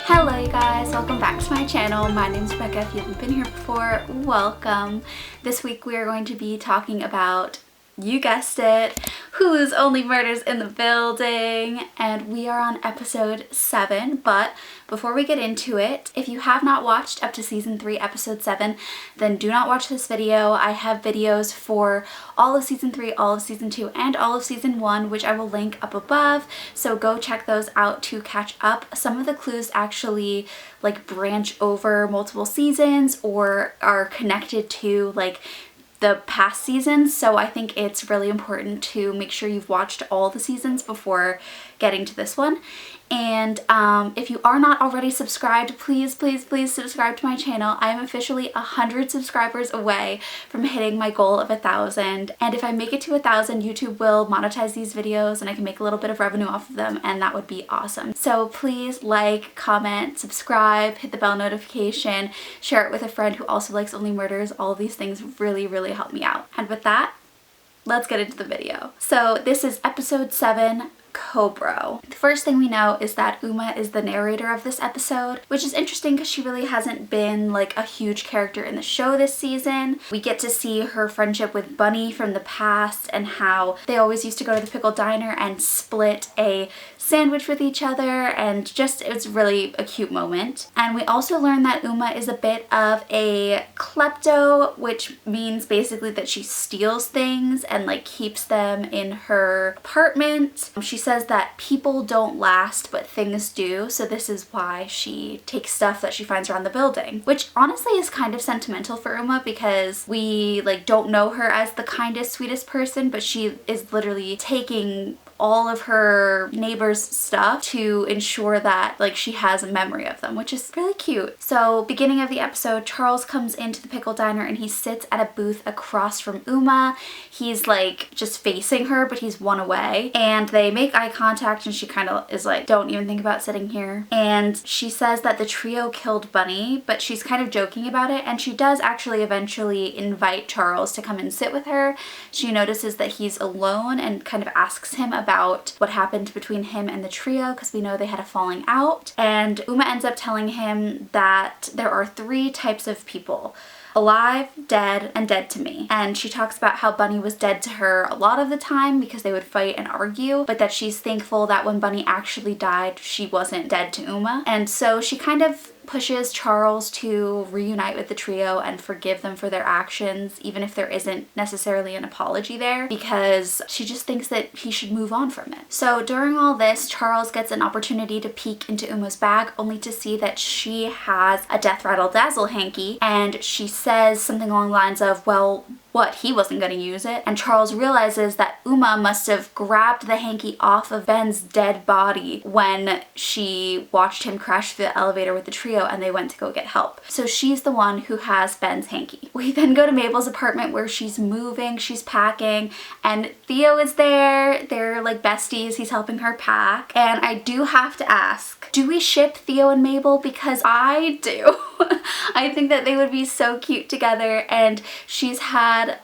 Hello you guys, welcome back to my channel. My name's Rebecca. If you haven't been here before, welcome. This week we are going to be talking about, you guessed it, Hulu's Only Murders in the Building, and we are on episode 7. But before we get into it, if you have not watched up to season 3 episode 7, then do not watch this video. I have videos for all of season 3, all of season 2, and all of season 1, which I will link up above, so go check those out to catch up. Some of the clues actually like branch over multiple seasons or are connected to like the past seasons, so I think it's really important to make sure you've watched all the seasons before getting to this one. And if you are not already subscribed, please subscribe to my channel. I am officially 100 subscribers away from hitting my goal of 1,000, and if I make it to 1,000, YouTube will monetize these videos and I can make a little bit of revenue off of them, and that would be awesome. So please like, comment, subscribe, hit the bell notification, share it with a friend who also likes Only Murders. All of these things really help me out. And with that, let's get into the video. So this is episode 7, Cobro. The first thing we know is that Uma is the narrator of this episode, which is interesting because she really hasn't been like a huge character in the show this season. We get to see her friendship with Bunny from the past and how they always used to go to the Pickle Diner and split a sandwich with each other, and just it's really a cute moment. And we also learn that Uma is a bit of a klepto, which means basically that she steals things and like keeps them in her apartment. She says that people don't last but things do, so this is why she takes stuff that she finds around the building, which honestly is kind of sentimental for Uma because we like don't know her as the kindest, sweetest person, but she is literally taking all of her neighbors' stuff to ensure that like she has a memory of them, which is really cute. So beginning of the episode, Charles comes into the Pickle Diner and he sits at a booth across from Uma. He's like just facing her, but he's one away, and they make eye contact and she kind of is like, don't even think about sitting here. And she says that the trio killed Bunny, but she's kind of joking about it, and she does actually eventually invite Charles to come and sit with her. She notices that he's alone and kind of asks him about what happened between him and the trio because we know they had a falling out. And Uma ends up telling him that there are 3 types of people: alive, dead, and dead to me. And she talks about how Bunny was dead to her a lot of the time because they would fight and argue, but that she's thankful that when Bunny actually died, she wasn't dead to Uma. And so she kind of pushes Charles to reunite with the trio and forgive them for their actions, even if there isn't necessarily an apology there, because she just thinks that he should move on from it. So during all this, Charles gets an opportunity to peek into Uma's bag, only to see that she has a Death Rattle Dazzle hanky, and she says something along the lines of, well, what, he wasn't going to use it? And Charles realizes that Uma must have grabbed the hanky off of Ben's dead body when she watched him crash through the elevator with the trio and they went to go get help. So she's the one who has Ben's hanky. We then go to Mabel's apartment where she's moving, she's packing, and Theo is there. They're like besties, he's helping her pack. And I do have to ask, do we ship Theo and Mabel? Because I do. I think that they would be so cute together, and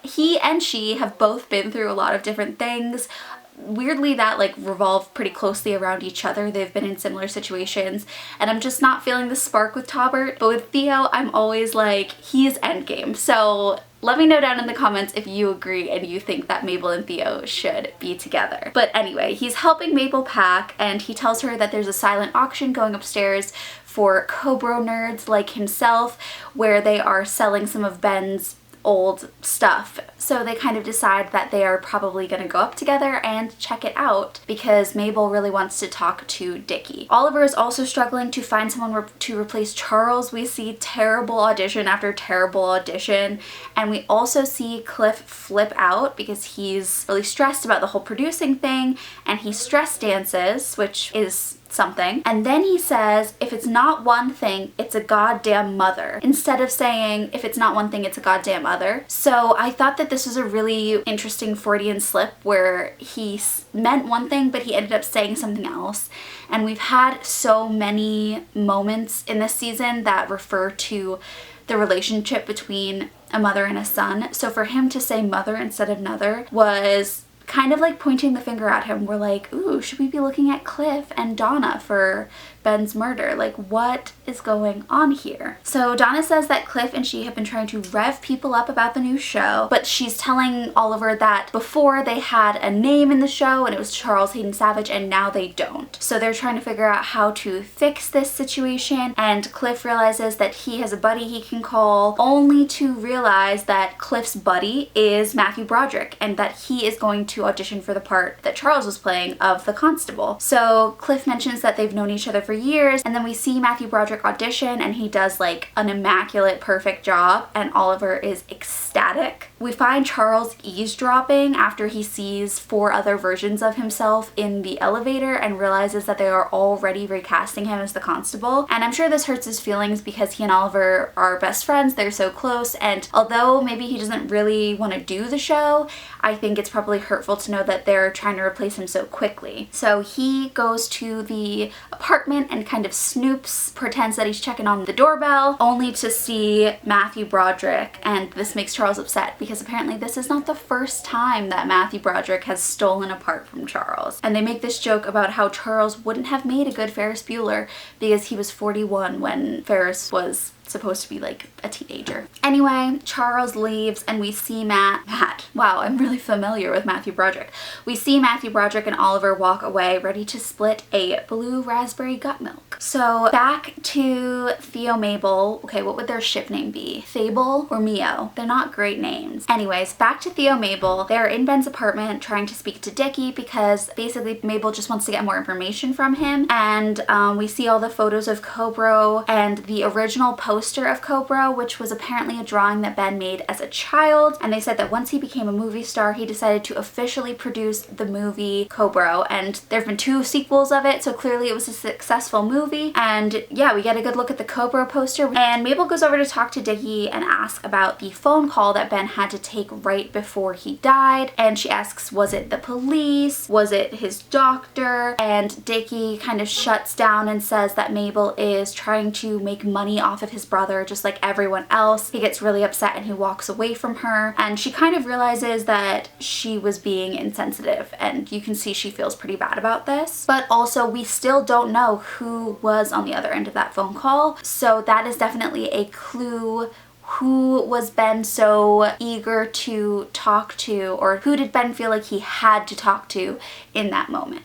he and she have both been through a lot of different things. Weirdly, that like revolve pretty closely around each other. They've been in similar situations, and I'm just not feeling the spark with Taubert. But with Theo, I'm always like, he's endgame. So let me know down in the comments if you agree and you think that Mabel and Theo should be together. But anyway, he's helping Mabel pack, and he tells her that there's a silent auction going upstairs for Cobro nerds like himself, where they are selling some of Ben's old stuff. So they kind of decide that they are probably going to go up together and check it out because Mabel really wants to talk to Dickie. Oliver is also struggling to find someone to replace Charles. We see terrible audition after terrible audition, and we also see Cliff flip out because he's really stressed about the whole producing thing, and he stress dances, which is something. And then he says, if it's not one thing, it's a goddamn mother, instead of saying, if it's not one thing, it's a goddamn other. So I thought that this was a really interesting Freudian slip where he meant one thing, but he ended up saying something else. And we've had so many moments in this season that refer to the relationship between a mother and a son. So for him to say mother instead of another was kind of like pointing the finger at him. We're like, ooh, should we be looking at Cliff and Donna for Ben's murder? Like, what is going on here? So Donna says that Cliff and she have been trying to rev people up about the new show, but she's telling Oliver that before they had a name in the show and it was Charles Hayden Savage, and now they don't. So they're trying to figure out how to fix this situation, and Cliff realizes that he has a buddy he can call, only to realize that Cliff's buddy is Matthew Broderick and that he is going to audition for the part that Charles was playing of the constable. So Cliff mentions that they've known each other for years, and then we see Matthew Broderick audition and he does like an immaculate perfect job, and Oliver is ecstatic. We find Charles eavesdropping after he sees 4 other versions of himself in the elevator and realizes that they are already recasting him as the constable, and I'm sure this hurts his feelings because he and Oliver are best friends, they're so close, and although maybe he doesn't really want to do the show, I think it's probably hurtful to know that they're trying to replace him so quickly. So he goes to the apartment and kind of snoops, pretends that he's checking on the doorbell, only to see Matthew Broderick, and this makes Charles upset because apparently this is not the first time that Matthew Broderick has stolen a part from Charles. And they make this joke about how Charles wouldn't have made a good Ferris Bueller because he was 41 when Ferris was supposed to be like a teenager. Anyway, Charles leaves and we see Matt. Wow, I'm really familiar with Matthew Broderick. We see Matthew Broderick and Oliver walk away ready to split a blue raspberry gut milk. So back to Theo Mabel. Okay, what would their ship name be? Fable or Mio? They're not great names. Anyways, back to Theo Mabel. They're in Ben's apartment trying to speak to Dickie because basically Mabel just wants to get more information from him, and we see all the photos of Cobra and the original poster of Cobra, which was apparently a drawing that Ben made as a child, and they said that once he became a movie star he decided to officially produce the movie Cobra, and there have been 2 sequels of it, so clearly it was a successful movie. And yeah, we get a good look at the Cobra poster, and Mabel goes over to talk to Dickie and ask about the phone call that Ben had to take right before he died, and she asks, was it the police? Was it his doctor? And Dickie kind of shuts down and says that Mabel is trying to make money off of his brother just like everyone else. He gets really upset and he walks away from her, and she kind of realizes that she was being insensitive, and you can see she feels pretty bad about this. But also we still don't know who was on the other end of that phone call, so that is definitely a clue. Who was Ben so eager to talk to, or who did Ben feel like he had to talk to in that moment?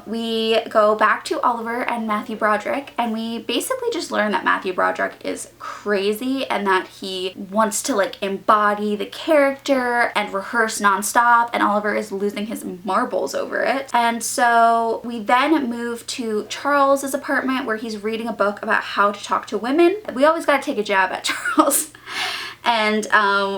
We go back to Oliver and Matthew Broderick, and we basically just learn that Matthew Broderick is crazy and that he wants to like embody the character and rehearse nonstop, and Oliver is losing his marbles over it. And so we then move to Charles's apartment where he's reading a book about how to talk to women. We always gotta take a jab at Charles. And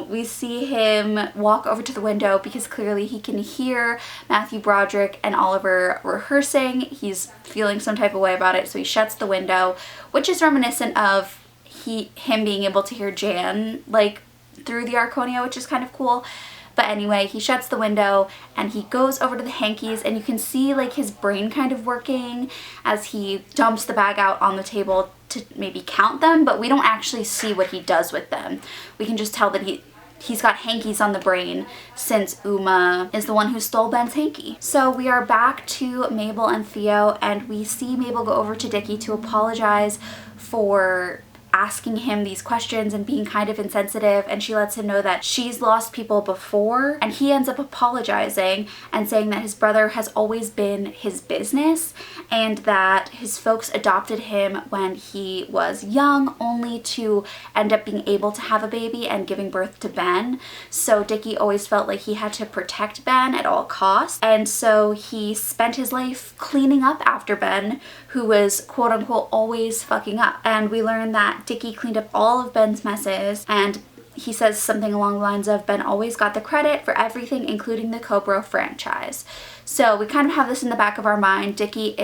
we see him walk over to the window because clearly he can hear Matthew Broderick and Oliver rehearsing. He's feeling some type of way about it, so he shuts the window, which is reminiscent of him being able to hear Jan like through the Arconia, which is kind of cool. But anyway, he shuts the window and he goes over to the hankies, and you can see like his brain kind of working as he dumps the bag out on the table to maybe count them, but we don't actually see what he does with them. We can just tell that he's got hankies on the brain since Uma is the one who stole Ben's hanky. So we are back to Mabel and Theo, and we see Mabel go over to Dickie to apologize for asking him these questions and being kind of insensitive, and she lets him know that she's lost people before, and he ends up apologizing and saying that his brother has always been his business and that his folks adopted him when he was young, only to end up being able to have a baby and giving birth to Ben. So Dickie always felt like he had to protect Ben at all costs, and so he spent his life cleaning up after Ben, who was quote unquote always fucking up. And we learn that Dickie cleaned up all of Ben's messes, and he says something along the lines of Ben always got the credit for everything, including the Cobra franchise. So we kind of have this in the back of our mind. Dickie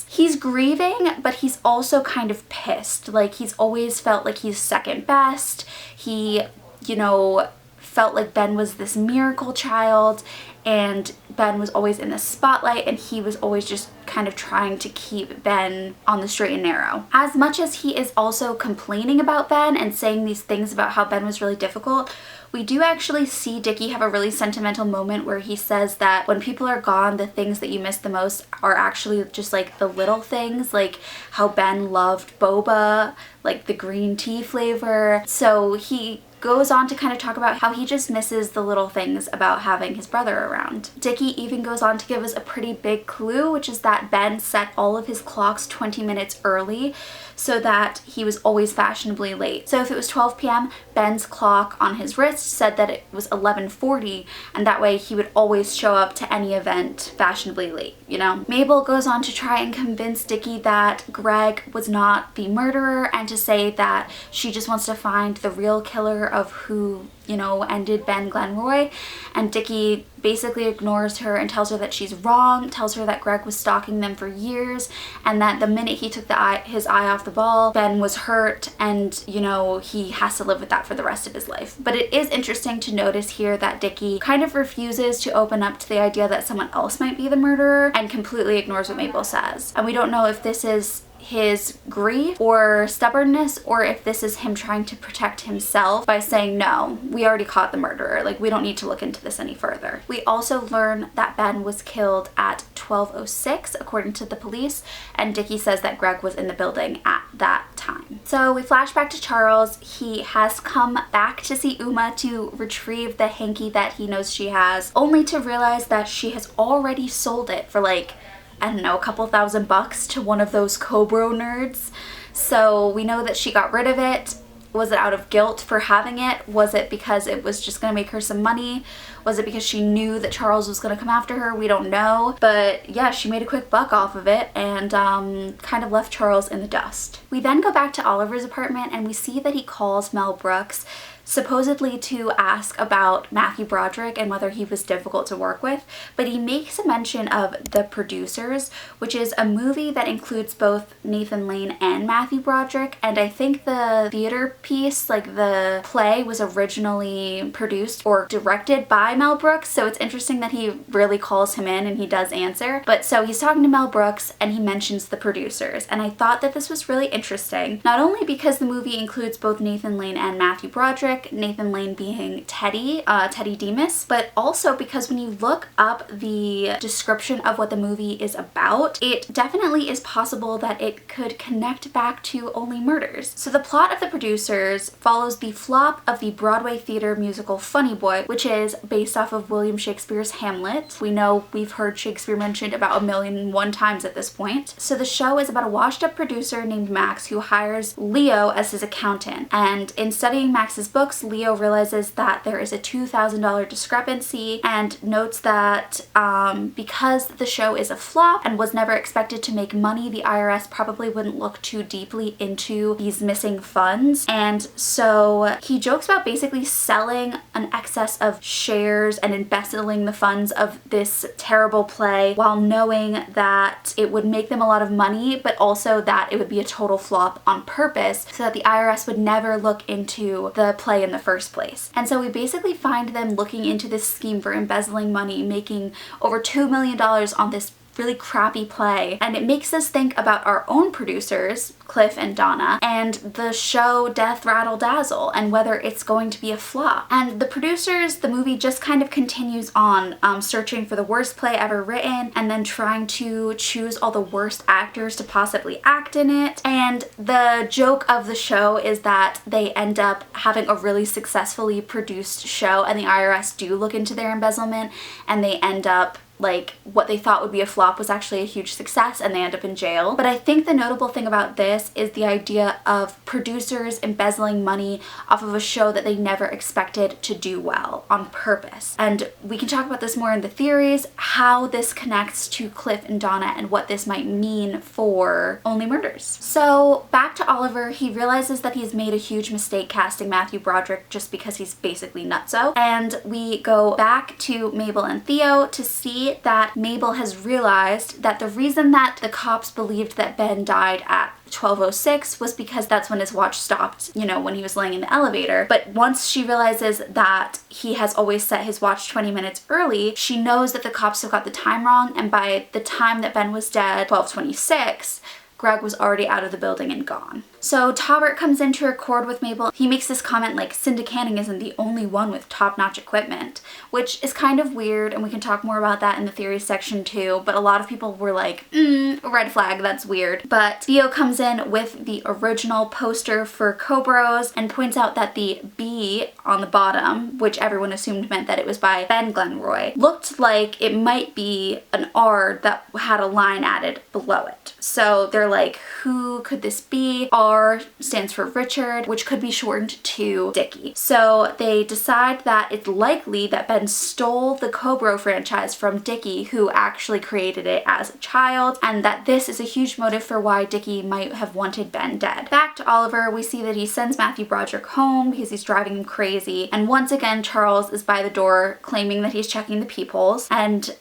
he's grieving, but he's also kind of pissed. Like, he's always felt like he's second best. He, you know, felt like Ben was this miracle child, and Ben was always in the spotlight, and he was always just kind of trying to keep Ben on the straight and narrow. As much as he is also complaining about Ben and saying these things about how Ben was really difficult, we do actually see Dickie have a really sentimental moment where he says that when people are gone, the things that you miss the most are actually just like the little things, like how Ben loved boba, like the green tea flavor. So he goes on to kind of talk about how he just misses the little things about having his brother around. Dickie even goes on to give us a pretty big clue, which is that Ben set all of his clocks 20 minutes early so that he was always fashionably late. So if it was 12 p.m., Ben's clock on his wrist said that it was 11:40, and that way he would always show up to any event fashionably late, you know? Mabel goes on to try and convince Dickie that Greg was not the murderer and to say that she just wants to find the real killer of who, you know, ended Ben Glenroy, and Dickie basically ignores her and tells her that she's wrong, tells her that Greg was stalking them for years, and that the minute he took his eye off the ball, Ben was hurt, and, you know, he has to live with that for the rest of his life. But it is interesting to notice here that Dickie kind of refuses to open up to the idea that someone else might be the murderer and completely ignores what Mabel says. And we don't know if this is his grief or stubbornness, or if this is him trying to protect himself by saying, no, we already caught the murderer, like we don't need to look into this any further. We also learn that Ben was killed at 12:06 according to the police, and Dickie says that Greg was in the building at that time. So we flash back to Charles. He has come back to see Uma to retrieve the hanky that he knows she has, only to realize that she has already sold it for like, I don't know, a couple $1,000 to one of those Cobro nerds. So we know that she got rid of it. Was it out of guilt for having it? Was it because it was just gonna make her some money? Was it because she knew that Charles was gonna come after her? We don't know. But yeah, she made a quick buck off of it and kind of left Charles in the dust. We then go back to Oliver's apartment and we see that he calls Mel Brooks, supposedly to ask about Matthew Broderick and whether he was difficult to work with, but he makes a mention of The Producers, which is a movie that includes both Nathan Lane and Matthew Broderick, and I think the theater piece, like the play, was originally produced or directed by Mel Brooks, so it's interesting that he really calls him in and he does answer. But so he's talking to Mel Brooks and he mentions The Producers, and I thought that this was really interesting, not only because the movie includes both Nathan Lane and Matthew Broderick, Nathan Lane being Teddy Demas, but also because when you look up the description of what the movie is about, it definitely is possible that it could connect back to Only Murders. So the plot of The Producers follows the flop of the Broadway theater musical Funny Boy, which is based off of William Shakespeare's Hamlet. We know we've heard Shakespeare mentioned about 1,000,001 times at this point. So the show is about a washed up producer named Max who hires Leo as his accountant, and in studying Max's book, Leo realizes that there is a $2,000 discrepancy and notes that because the show is a flop and was never expected to make money, the IRS probably wouldn't look too deeply into these missing funds. And so he jokes about basically selling an excess of shares and embezzling the funds of this terrible play while knowing that it would make them a lot of money, but also that it would be a total flop on purpose so that the IRS would never look into the play in the first place. And so we basically find them looking into this scheme for embezzling money, making over $2 million on this really crappy play, and it makes us think about our own producers, Cliff and Donna, and the show Death Rattle Dazzle and whether it's going to be a flop. And The Producers, the movie just kind of continues on searching for the worst play ever written and then trying to choose all the worst actors to possibly act in it. And the joke of the show is that they end up having a really successfully produced show and the IRS do look into their embezzlement and they end up like what they thought would be a flop was actually a huge success and they end up in jail. But I think the notable thing about this is the idea of producers embezzling money off of a show that they never expected to do well on purpose. And we can talk about this more in the theories, how this connects to Cliff and Donna and what this might mean for Only Murders. So back to Oliver, he realizes that he's made a huge mistake casting Matthew Broderick just because he's basically nutso. And we go back to Mabel and Theo to see that Mabel has realized that the reason that the cops believed that Ben died at 12:06 was because that's when his watch stopped, you know, when he was laying in the elevator. But once she realizes that he has always set his watch 20 minutes early, she knows that the cops have got the time wrong, and by the time that Ben was dead, 12:26, Greg was already out of the building and gone. So Taubert comes in to record with Mabel. He makes this comment like Cinda Canning isn't the only one with top-notch equipment, which is kind of weird, and we can talk more about that in the theories section too, but a lot of people were like, red flag, that's weird. But Theo comes in with the original poster for Cobros and points out that the B on the bottom, which everyone assumed meant that it was by Ben Glenroy, looked like it might be an R that had a line added below it. So they're like, who could this be? R stands for Richard, which could be shortened to Dickie. So they decide that it's likely that Ben stole the Cobro franchise from Dickie, who actually created it as a child, and that this is a huge motive for why Dickie might have wanted Ben dead. Back to Oliver, we see that he sends Matthew Broderick home because he's driving him crazy, and once again Charles is by the door claiming that he's checking the peepholes, and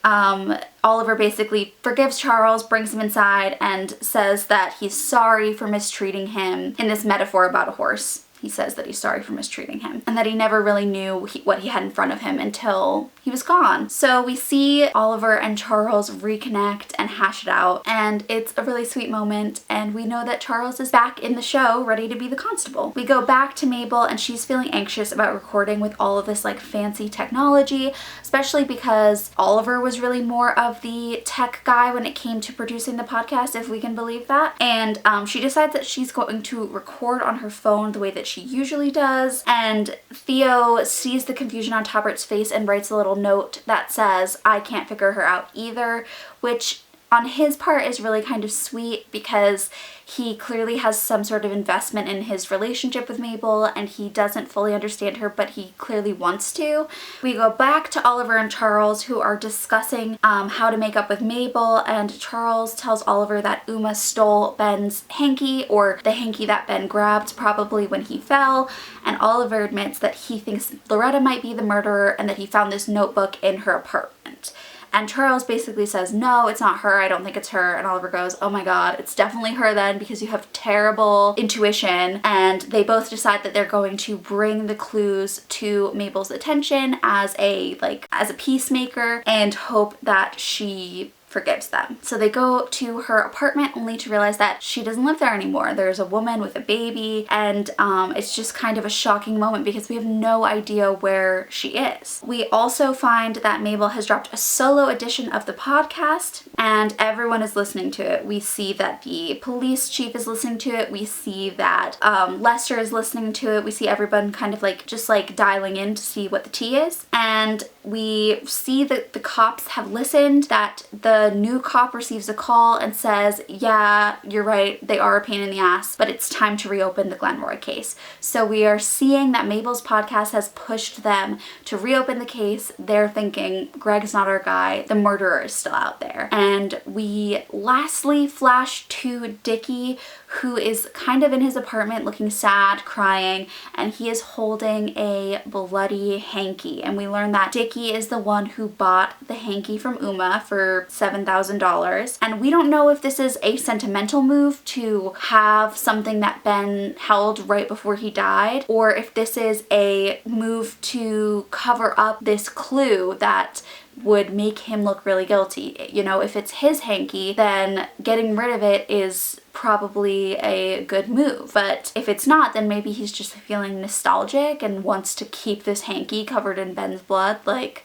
Oliver basically forgives Charles, brings him inside, and says that he's sorry for mistreating him in this metaphor about a horse. He says that he's sorry for mistreating him and that he never really knew what he had in front of him until he was gone. So we see Oliver and Charles reconnect and hash it out, and it's a really sweet moment, and we know that Charles is back in the show ready to be the constable. We go back to Mabel, and she's feeling anxious about recording with all of this like fancy technology, especially because Oliver was really more of the tech guy when it came to producing the podcast, if we can believe that. And she decides that she's going to record on her phone the way that she usually does, and Theo sees the confusion on Taubert's face and writes a little note that says, "I can't figure her out either," which on his part is really kind of sweet because he clearly has some sort of investment in his relationship with Mabel, and he doesn't fully understand her, but he clearly wants to. We go back to Oliver and Charles, who are discussing how to make up with Mabel, and Charles tells Oliver that Uma stole Ben's hanky, or the hanky that Ben grabbed probably when he fell, and Oliver admits that he thinks Loretta might be the murderer and that he found this notebook in her apartment. And Charles basically says, no, it's not her, I don't think it's her. And Oliver goes, oh my god, it's definitely her then, because you have terrible intuition. And they both decide that they're going to bring the clues to Mabel's attention as a peacemaker, and hope that she forgives them. So they go to her apartment only to realize that she doesn't live there anymore. There's a woman with a baby, and it's just kind of a shocking moment because we have no idea where she is. We also find that Mabel has dropped a solo edition of the podcast, and everyone is listening to it. We see that the police chief is listening to it. We see that Lester is listening to it. We see everyone kind of just dialing in to see what the tea is. And we see that the cops have listened, that the new cop receives a call and says, yeah, you're right, they are a pain in the ass, but it's time to reopen the Glenroy case. So we are seeing that Mabel's podcast has pushed them to reopen the case. They're thinking, Greg's not our guy, the murderer is still out there. And we lastly flash to Dickie, who is kind of in his apartment looking sad, crying, and he is holding a bloody hanky. And we learn that Dickie is the one who bought the hanky from Uma for $7,000. And we don't know if this is a sentimental move to have something that Ben held right before he died, or if this is a move to cover up this clue that would make him look really guilty. You know, if it's his hanky, then getting rid of it is probably a good move. But if it's not, then maybe he's just feeling nostalgic and wants to keep this hanky covered in Ben's blood.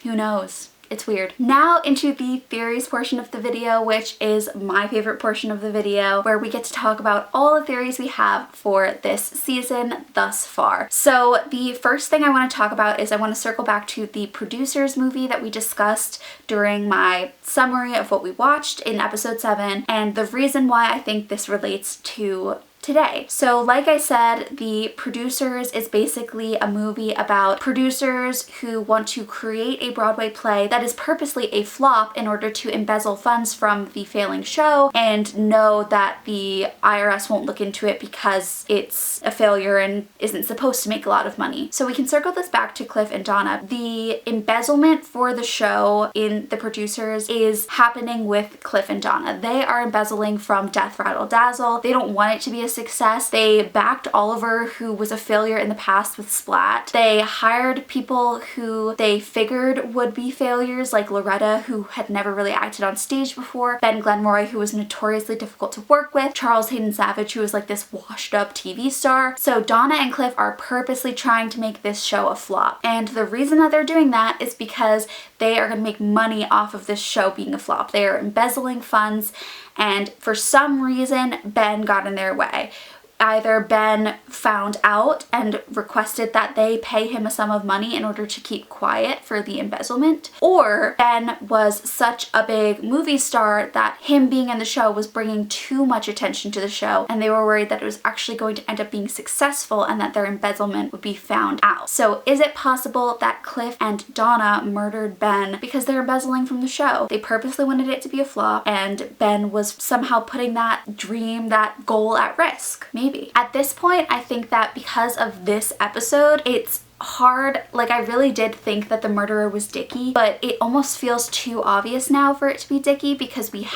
Who knows? It's weird. Now into the theories portion of the video, which is my favorite portion of the video, where we get to talk about all the theories we have for this season thus far. So the first thing I want to talk about is I want to circle back to the producers movie that we discussed during my summary of what we watched in episode 7, and the reason why I think this relates to today. So like I said, The Producers is basically a movie about producers who want to create a Broadway play that is purposely a flop in order to embezzle funds from the failing show, and know that the IRS won't look into it because it's a failure and isn't supposed to make a lot of money. So we can circle this back to Cliff and Donna. The embezzlement for the show in The Producers is happening with Cliff and Donna. They are embezzling from Death Rattle Dazzle. They don't want it to be a success. They backed Oliver, who was a failure in the past with Splat. They hired people who they figured would be failures, like Loretta, who had never really acted on stage before, Ben Glenroy, who was notoriously difficult to work with, Charles Hayden Savage, who was like this washed up TV star. So Donna and Cliff are purposely trying to make this show a flop. And the reason that they're doing that is because they are going to make money off of this show being a flop. They are embezzling funds, and for some reason, Ben got in their way. Either Ben found out and requested that they pay him a sum of money in order to keep quiet for the embezzlement, or Ben was such a big movie star that him being in the show was bringing too much attention to the show, and they were worried that it was actually going to end up being successful and that their embezzlement would be found out. So is it possible that Cliff and Donna murdered Ben because they're embezzling from the show? They purposely wanted it to be a flop, and Ben was somehow putting that dream, that goal at risk. Maybe. At this point, I think that because of this episode, it's hard. Like, I really did think that the murderer was Dickie, but it almost feels too obvious now for it to be Dickie, because we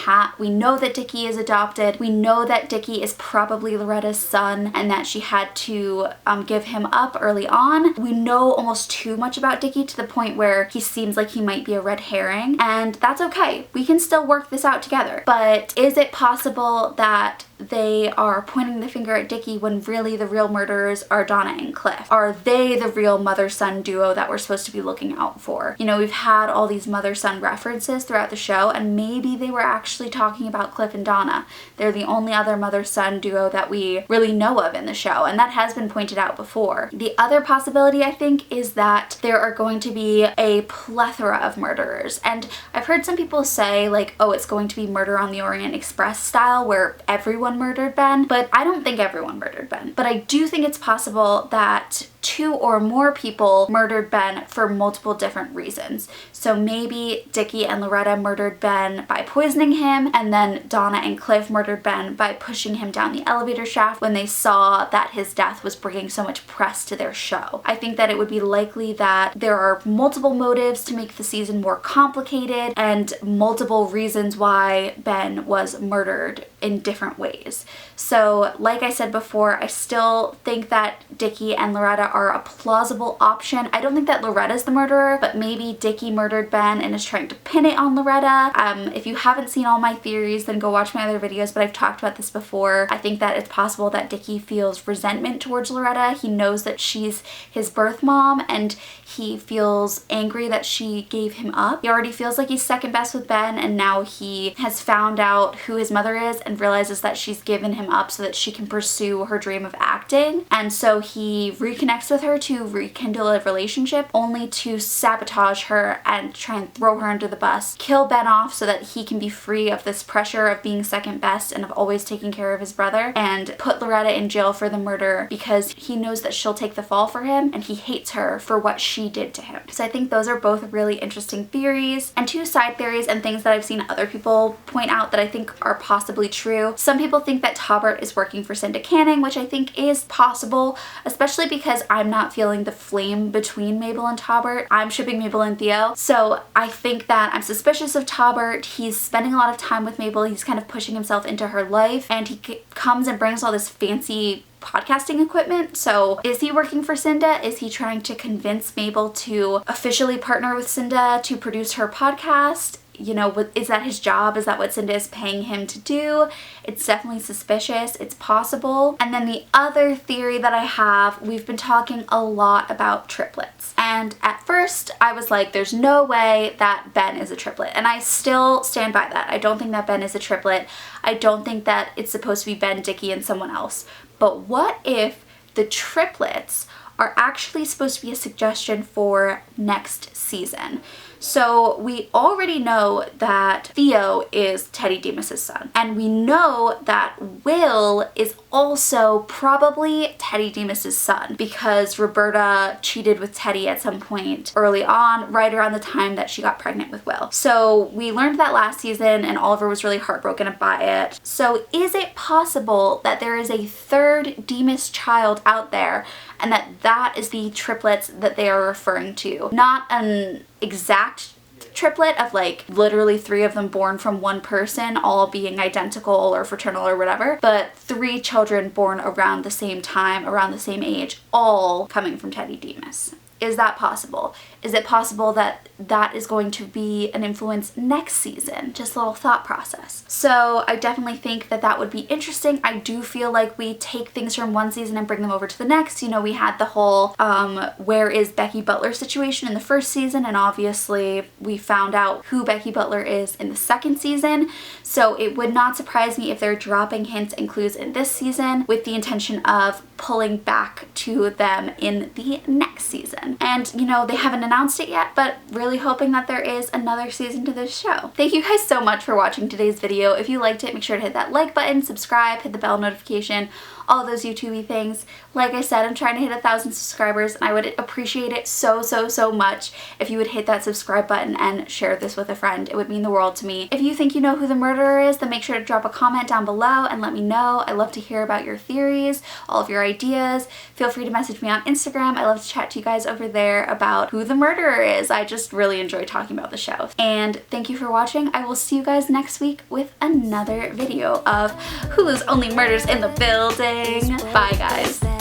know that Dickie is adopted. We know that Dickie is probably Loretta's son and that she had to give him up early on. We know almost too much about Dickie to the point where he seems like he might be a red herring, and that's okay. We can still work this out together. But is it possible that they are pointing the finger at Dickie when really the real murderers are Donna and Cliff? Are they the real mother-son duo that we're supposed to be looking out for? You know, we've had all these mother-son references throughout the show, and maybe they were actually talking about Cliff and Donna. They're the only other mother-son duo that we really know of in the show, and that has been pointed out before. The other possibility, I think, is that there are going to be a plethora of murderers, and I've heard some people say, like, oh, it's going to be Murder on the Orient Express style, where everyone murdered Ben, but I don't think everyone murdered Ben. But I do think it's possible that 2 or more people murdered Ben for multiple different reasons. So maybe Dickie and Loretta murdered Ben by poisoning him, and then Donna and Cliff murdered Ben by pushing him down the elevator shaft when they saw that his death was bringing so much press to their show. I think that it would be likely that there are multiple motives to make the season more complicated and multiple reasons why Ben was murdered in different ways. So like I said before, I still think that Dickie and Loretta are a plausible option. I don't think that Loretta's the murderer, but maybe Dickie murdered Ben and is trying to pin it on Loretta. If you haven't seen all my theories, then go watch my other videos, but I've talked about this before. I think that it's possible that Dickie feels resentment towards Loretta. He knows that she's his birth mom, and he feels angry that she gave him up. He already feels like he's second best with Ben, and now he has found out who his mother is and realizes that she's given him up so that she can pursue her dream of acting. And so he reconnects with her to rekindle a relationship, only to sabotage her and try and throw her under the bus, kill Ben off so that he can be free of this pressure of being second best and of always taking care of his brother, and put Loretta in jail for the murder because he knows that she'll take the fall for him and he hates her for what she did to him. So I think those are both really interesting theories, and 2 side theories and things that I've seen other people point out that I think are possibly true. Some people think that Taubert is working for Cinda Canning, which I think is possible, especially because I'm not feeling the flame between Mabel and Taubert. I'm shipping Mabel and Theo. So I think that I'm suspicious of Taubert. He's spending a lot of time with Mabel. He's kind of pushing himself into her life, and he comes and brings all this fancy podcasting equipment. So is he working for Cinda? Is he trying to convince Mabel to officially partner with Cinda to produce her podcast? You know, is that his job? Is that what Cinda is paying him to do? It's definitely suspicious. It's possible. And then the other theory that I have, we've been talking a lot about triplets. And at first I was like, there's no way that Ben is a triplet. And I still stand by that. I don't think that Ben is a triplet. I don't think that it's supposed to be Ben, Dickie, and someone else. But what if the triplets are actually supposed to be a suggestion for next season? So we already know that Theo is Teddy Demas's son, and we know that Will is also probably Teddy Demas's son because Roberta cheated with Teddy at some point early on, right around the time that she got pregnant with Will. So we learned that last season, and Oliver was really heartbroken by it. So is it possible that there is a third Demas child out there, and that is the triplets that they are referring to? Not an exact triplet of like literally 3 of them born from one person, all being identical or fraternal or whatever, but 3 children born around the same time, around the same age, all coming from Teddy Demas. Is that possible? Is it possible that that is going to be an influence next season? Just a little thought process. So I definitely think that that would be interesting. I do feel like we take things from one season and bring them over to the next. You know, we had the whole where is Becky Butler situation in the first season, and obviously we found out who Becky Butler is in the second season. So it would not surprise me if they're dropping hints and clues in this season with the intention of pulling back to them in the next season. And you know, they haven't announced it yet, but really hoping that there is another season to this show. Thank you guys so much for watching today's video. If you liked it, make sure to hit that like button, subscribe, hit the bell notification, all of those YouTube-y things. Like I said, I'm trying to hit 1,000 subscribers, and I would appreciate it so much if you would hit that subscribe button and share this with a friend. It would mean the world to me. If you think you know who the murderer is, then make sure to drop a comment down below and let me know. I love to hear about your theories, all of your ideas. Feel free to message me on Instagram. I love to chat to you guys over there about who the murderer is. I just really enjoy talking about the show. And thank you for watching. I will see you guys next week with another video of Hulu's Only Murders in the Building. Bye guys.